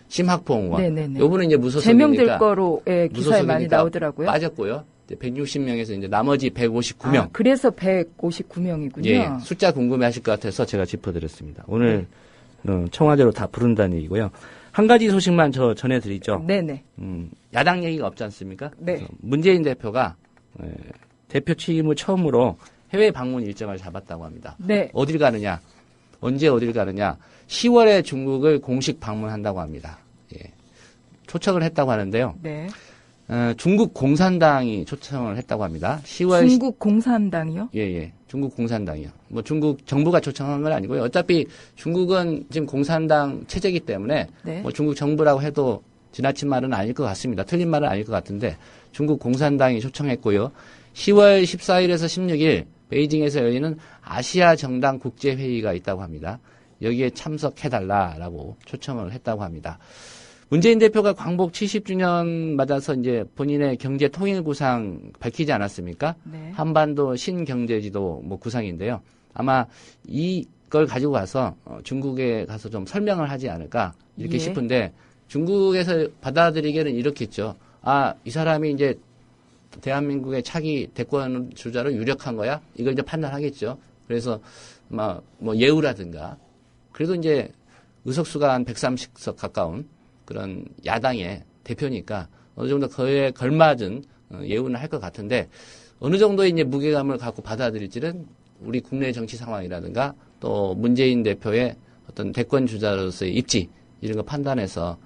심학봉 의원. 네네네. 요분은 이제 무소속이니까 제명될 거로 기사에 많이 나오더라고요. 빠졌고요. 160명에서 이제 나머지 159명. 그래서 159명이군요. 예, 숫자 궁금해하실 것 같아서 제가 짚어드렸습니다. 오늘 청와대로 다 부른다는 얘기고요. 한 가지 소식만 저 전해드리죠. 네네. 야당 얘기가 없지 않습니까? 네. 그래서 문재인 대표가 대표 취임 후 처음으로 해외 방문 일정을 잡았다고 합니다. 네. 어딜 가느냐? 언제 어딜 가느냐? 10월에 중국을 공식 방문한다고 합니다. 예. 초청을 했다고 하는데요. 네. 중국 공산당이 초청을 했다고 합니다. 10월 중국 공산당이요? 예. 중국 공산당이요. 뭐 중국 정부가 초청한 건 아니고요. 어차피 중국은 지금 공산당 체제이기 때문에 네. 뭐 중국 정부라고 해도 지나친 말은 아닐 것 같습니다. 틀린 말은 아닐 것 같은데 중국 공산당이 초청했고요. 10월 14일에서 16일 베이징에서 열리는 아시아 정당 국제회의가 있다고 합니다. 여기에 참석해달라라고 초청을 했다고 합니다. 문재인 대표가 광복 70주년 맞아서 이제 본인의 경제 통일 구상 밝히지 않았습니까? 네. 한반도 신경제지도 뭐 구상인데요. 아마 이걸 가지고 가서 중국에 가서 좀 설명을 하지 않을까 이렇게 예. 싶은데 중국에서 받아들이기에는 이렇겠죠. 아, 이 사람이 이제 대한민국의 차기 대권 주자로 유력한 거야? 이걸 이제 판단하겠죠. 그래서 뭐 예우라든가 그래도 이제 의석수가 한 130석 가까운 그런 야당의 대표니까 어느 정도 그에 걸맞은 예우는 할 것 같은데 어느 정도의 이제 무게감을 갖고 받아들일지는 우리 국내 정치 상황이라든가 또 문재인 대표의 어떤 대권 주자로서의 입지 이런 거 판단해서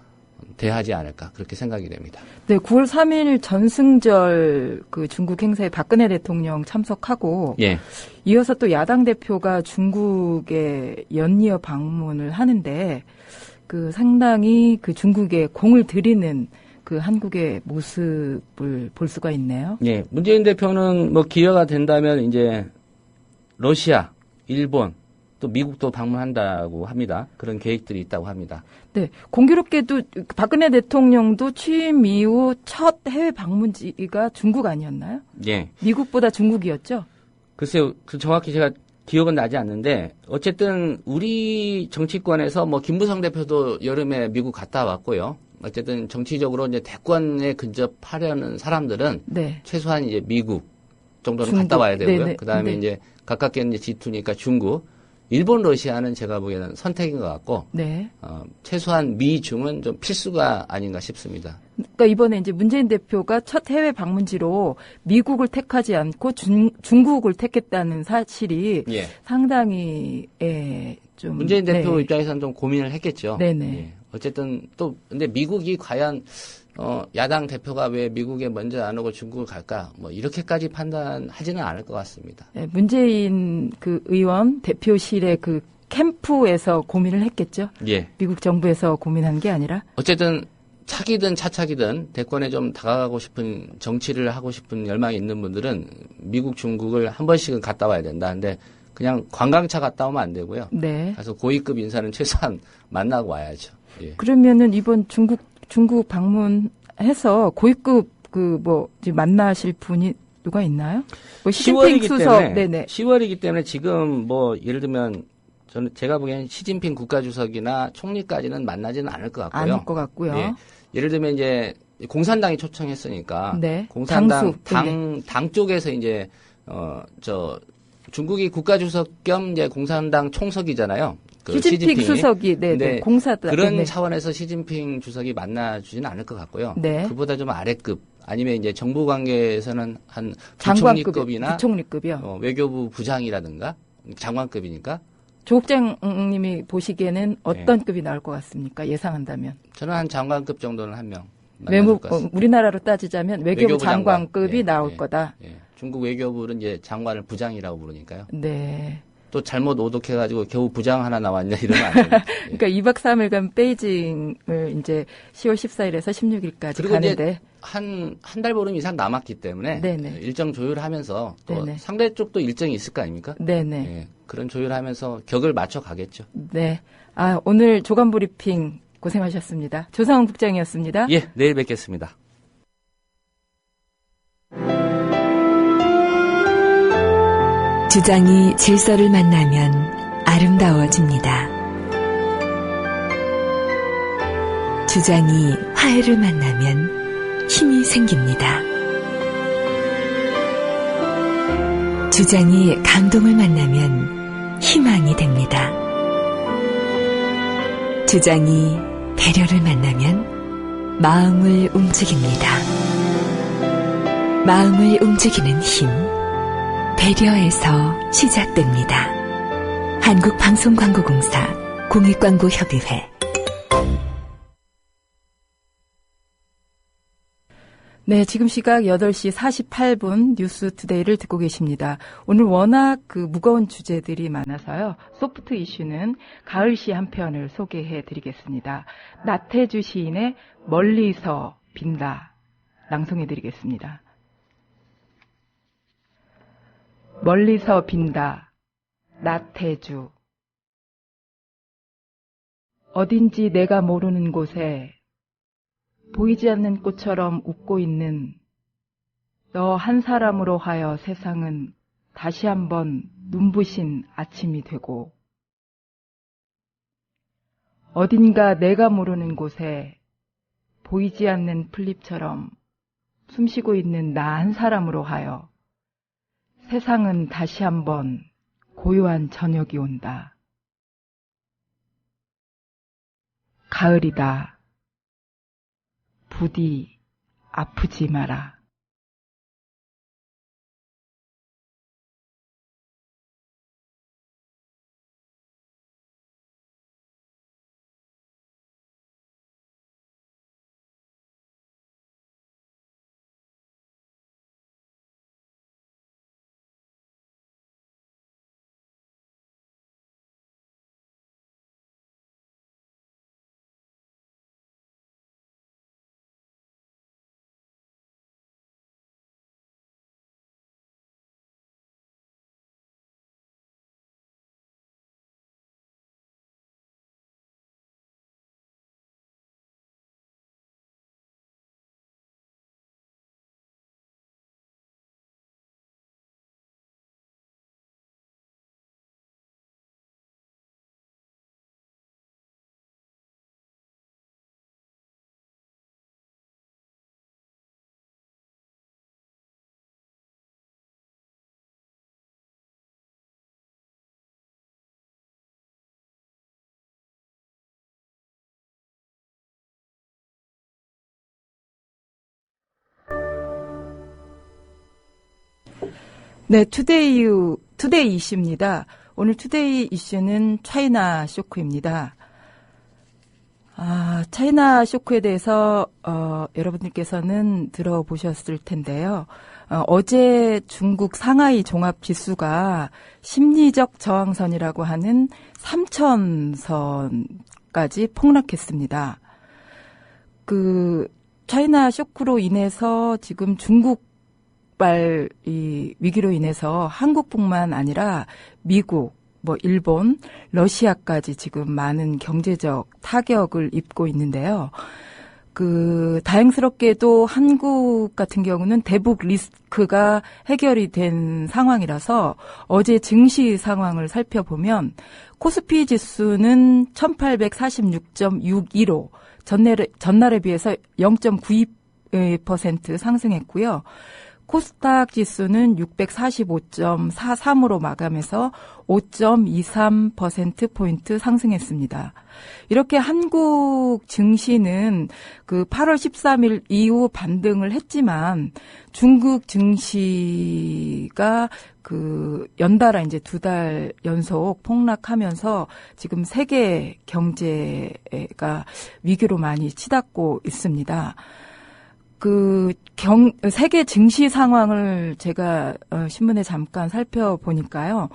대하지 않을까 그렇게 생각이 됩니다. 네, 9월 3일 전승절 그 중국 행사에 박근혜 대통령 참석하고 예. 이어서 또 야당 대표가 중국에 연이어 방문을 하는데 그 상당히 그 중국에 공을 들이는 그 한국의 모습을 볼 수가 있네요. 예. 문재인 대표는 뭐 기회가 된다면 이제 러시아, 일본 또 미국도 방문한다고 합니다. 그런 계획들이 있다고 합니다. 네, 공교롭게도 박근혜 대통령도 취임 이후 첫 해외 방문지가 중국 아니었나요? 예. 미국보다 중국이었죠? 글쎄요, 정확히 제가 기억은 나지 않는데 어쨌든 우리 정치권에서 뭐 김무성 대표도 여름에 미국 갔다 왔고요. 어쨌든 정치적으로 이제 대권에 근접하려는 사람들은 네. 최소한 이제 미국 정도는 중국. 갔다 와야 되고요. 네네. 그다음에 네. 이제 가깝게 이제 G2니까 중국 일본, 러시아는 제가 보기에는 선택인 것 같고 네. 최소한 미, 중은 좀 필수가 아닌가 싶습니다. 그러니까 이번에 이제 문재인 대표가 첫 해외 방문지로 미국을 택하지 않고 중국을 택했다는 사실이 예. 상당히 좀 문재인 대표 네. 입장에서는 좀 고민을 했겠죠. 네네. 예. 어쨌든 또 근데 미국이 과연 야당 대표가 왜 미국에 먼저 안 오고 중국을 갈까? 뭐 이렇게까지 판단하지는 않을 것 같습니다. 네, 문재인 그 의원 대표실의 그 캠프에서 고민을 했겠죠. 예. 미국 정부에서 고민한 게 아니라. 어쨌든 차기든 차차기든 대권에 좀 다가가고 싶은 정치를 하고 싶은 열망이 있는 분들은 미국, 중국을 한 번씩은 갔다 와야 된다. 근데 그냥 관광차 갔다 오면 안 되고요. 네. 그래서 고위급 인사는 최소한 만나고 와야죠. 예. 그러면은 이번 중국 방문해서 고위급 만나실 분이 누가 있나요? 뭐 시진핑 10월이기 수석, 때문에, 네네. 10월이기 때문에 지금 뭐 예를 들면 제가 보기에는 시진핑 국가주석이나 총리까지는 만나지는 않을 것 같고요. 않을 것 같고요. 예. 예를 들면 이제 공산당이 초청했으니까 네. 공산당 당수. 당 쪽에서 이제 중국이 국가주석 겸 이제 공산당 총석이잖아요. 그 시진핑 수석이 네, 공사다. 그런 네. 차원에서 시진핑 주석이 만나주지는 않을 것 같고요. 네. 그보다 좀 아래급 아니면 이제 정부 관계에서는 한 장관급, 부총리급이나 부총리급이요. 외교부 부장이라든가 장관급이니까 조 국장님이 보시기에는 어떤 급이 나올 것 같습니까? 예상한다면. 저는 한 장관급 정도는 한 명. 우리나라로 따지자면 외교부 장관급이 예, 나올 예, 거다. 예. 중국 외교부는 이제 장관을 부장이라고 부르니까요. 네. 또 잘못 오독해가지고 겨우 부장 하나 나왔냐 이러면 안 됩니다. 예. 그러니까 2박 3일간 베이징을 이제 10월 14일에서 16일까지 그리고 가는데 이제 한 달 보름 이상 남았기 때문에 네네. 일정 조율하면서 또 네네. 상대 쪽도 일정이 있을 거 아닙니까? 네네. 예. 그런 조율하면서 격을 맞춰 가겠죠. 네. 오늘 조간 브리핑 고생하셨습니다. 조상훈 국장이었습니다. 예, 내일 뵙겠습니다. 주장이 질서를 만나면 아름다워집니다. 주장이 화해를 만나면 힘이 생깁니다. 주장이 감동을 만나면 희망이 됩니다. 주장이 배려를 만나면 마음을 움직입니다. 마음을 움직이는 힘, 배려에서 시작됩니다. 한국방송광고공사 공익광고협의회. 네, 지금 시각 8시 48분 뉴스투데이를 듣고 계십니다. 오늘 워낙 무거운 주제들이 많아서요. 소프트 이슈는 가을시 한 편을 소개해 드리겠습니다. 나태주 시인의 멀리서 빈다 낭송해 드리겠습니다. 멀리서 빈다 나태주. 어딘지 내가 모르는 곳에 보이지 않는 꽃처럼 웃고 있는 너 한 사람으로 하여 세상은 다시 한번 눈부신 아침이 되고, 어딘가 내가 모르는 곳에 보이지 않는 풀잎처럼 숨쉬고 있는 나 한 사람으로 하여 세상은 다시 한번 고요한 저녁이 온다. 가을이다. 부디 아프지 마라. 네, 투데이 이슈입니다. 오늘 투데이 이슈는 차이나 쇼크입니다. 차이나 쇼크에 대해서 여러분들께서는 들어보셨을 텐데요. 어제 중국 상하이 종합 지수가 심리적 저항선이라고 하는 3,000선까지 폭락했습니다. 그 차이나 쇼크로 인해서 지금 중국발 이 위기로 인해서 한국뿐만 아니라 미국, 일본, 러시아까지 지금 많은 경제적 타격을 입고 있는데요. 다행스럽게도 한국 같은 경우는 대북 리스크가 해결이 된 상황이라서 어제 증시 상황을 살펴보면 코스피 지수는 1846.62로 전날에 비해서 0.92% 상승했고요. 코스닥 지수는 645.43으로 마감해서 5.23%포인트 상승했습니다. 이렇게 한국 증시는 8월 13일 이후 반등을 했지만 중국 증시가 연달아 이제 2달 연속 폭락하면서 지금 세계 경제가 위기로 많이 치닫고 있습니다. 세계 증시 상황을 제가 신문에 잠깐 살펴보니까요.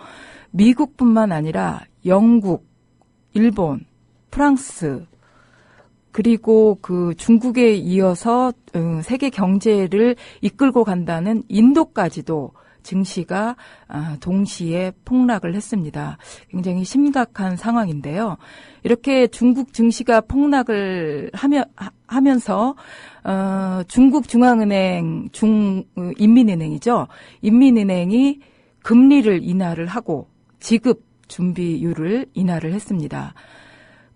미국뿐만 아니라 영국, 일본, 프랑스, 그리고 중국에 이어서 세계 경제를 이끌고 간다는 인도까지도 증시가 동시에 폭락을 했습니다. 굉장히 심각한 상황인데요. 이렇게 중국 증시가 폭락을 하면서 중국 중앙은행, 인민은행이죠. 인민은행이 금리를 인하를 하고 지급 준비율을 인하를 했습니다.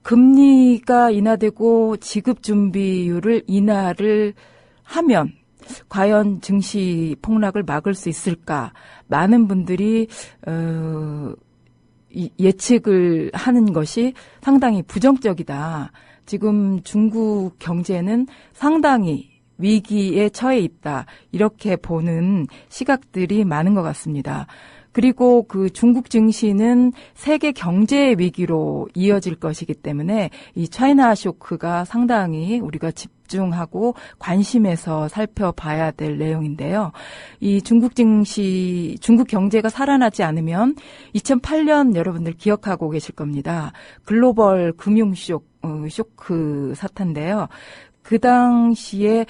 금리가 인하되고 지급 준비율을 인하를 하면 과연 증시 폭락을 막을 수 있을까? 많은 분들이 예측을 하는 것이 상당히 부정적이다. 지금 중국 경제는 상당히 위기에 처해 있다. 이렇게 보는 시각들이 많은 것 같습니다. 그리고 중국 증시는 세계 경제 위기로 이어질 것이기 때문에 이 차이나 쇼크가 상당히 우리가 집중하고 관심에서 살펴봐야 될 내용인데요. 이 중국 경제가 살아나지 않으면 2008년 여러분들 기억하고 계실 겁니다. 글로벌 금융 쇼크 사태인데요. 그 당시에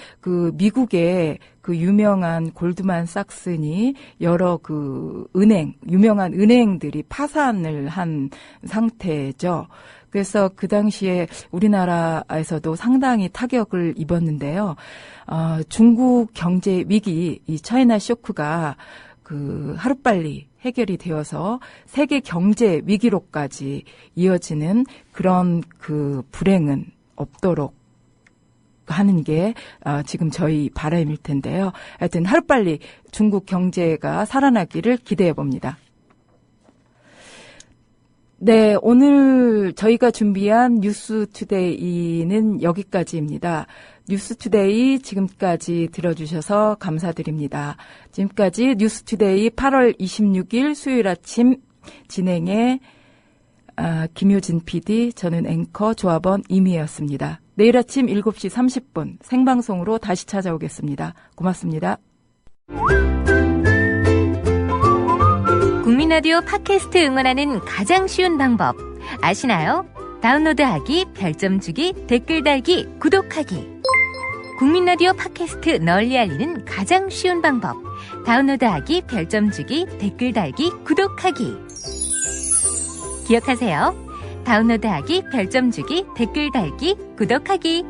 미국의 유명한 골드만삭스니 여러 유명한 은행들이 파산을 한 상태죠. 그래서 그 당시에 우리나라에서도 상당히 타격을 입었는데요. 중국 경제 위기, 이 차이나 쇼크가 하루빨리 해결이 되어서 세계 경제 위기로까지 이어지는 그런 불행은 없도록 하는 게 지금 저희 바람일 텐데요. 하여튼 하루빨리 중국 경제가 살아나기를 기대해 봅니다. 네, 오늘 저희가 준비한 뉴스투데이는 여기까지입니다. 뉴스투데이 지금까지 들어주셔서 감사드립니다. 지금까지 뉴스투데이 8월 26일 수요일 아침 진행의 김효진 PD, 저는 앵커 조합원 이미혜였습니다. 내일 아침 7시 30분 생방송으로 다시 찾아오겠습니다. 고맙습니다. 국민라디오 팟캐스트 응원하는 가장 쉬운 방법 아시나요? 다운로드하기, 별점 주기, 댓글 달기, 구독하기. 국민라디오 팟캐스트 널리 알리는 가장 쉬운 방법. 다운로드하기, 별점 주기, 댓글 달기, 구독하기. 기억하세요. 다운로드하기, 별점 주기, 댓글 달기, 구독하기.